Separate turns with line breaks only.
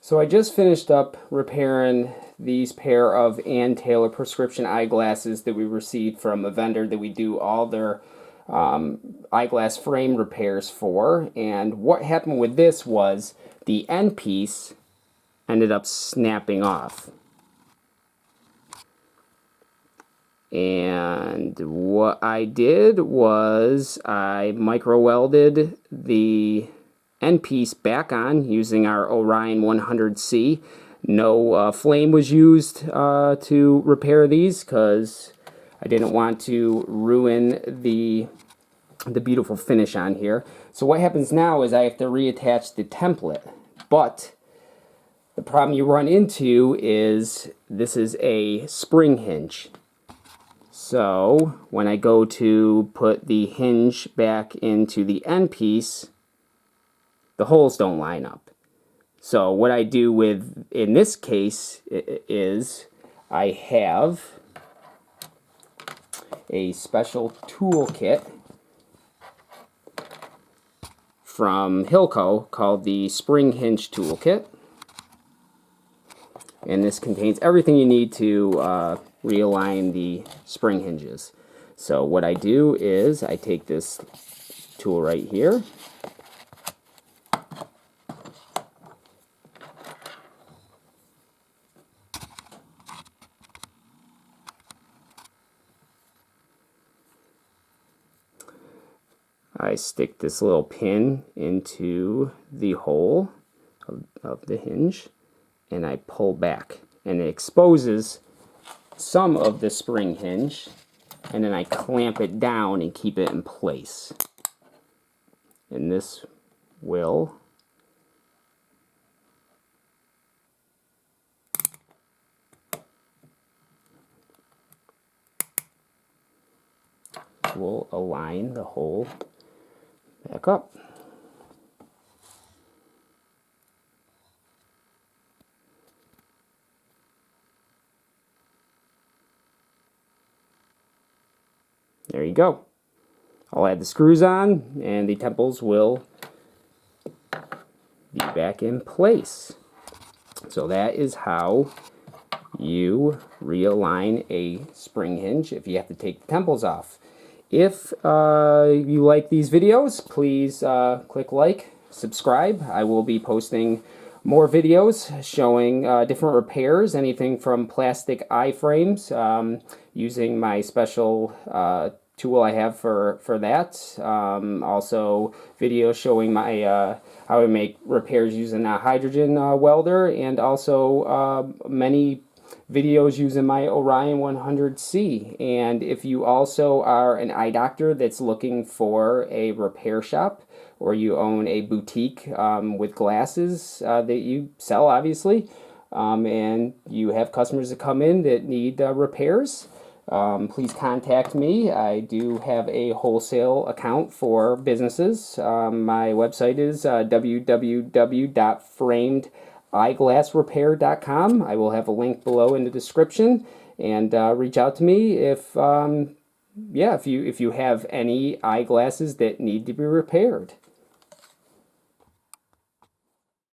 So I just finished up repairing these pair of Ann Taylor prescription eyeglasses that we received from a vendor that we do all their eyeglass frame repairs for. And what happened with this was the end piece ended up snapping off. And what I did was I micro welded the end piece back on using our Orion 100C. No flame was used to repair these because I didn't want to ruin the beautiful finish on here. So what happens now is I have to reattach the template, but the problem you run into is this is a spring hinge. So when I go to put the hinge back into the end piece, the holes don't line up. So what I do with, in this case, is I have a special tool kit from Hilco called the Spring Hinge Toolkit. And this contains everything you need to realign the spring hinges. So what I do is I take this tool right here, I stick this little pin into the hole of the hinge and I pull back, and it exposes some of the spring hinge, and then I clamp it down and keep it in place. And this will align the hole back up. There you go. I'll add the screws on and the temples will be back in place. So that is how you realign a spring hinge if you have to take the temples off. If you like these videos, please click like, subscribe. I will be posting more videos showing different repairs, anything from plastic eye frames, using my special tool I have for that. Also videos showing my how I make repairs using a hydrogen welder, and also many videos using my Orion 100C. And if you also are an eye doctor that's looking for a repair shop, or you own a boutique with glasses that you sell, obviously, and you have customers that come in that need repairs, please contact me. I do have a wholesale account for businesses. My website is www.framedeyeglassrepair.com. I will have a link below in the description, and reach out to me if you have any eyeglasses that need to be repaired.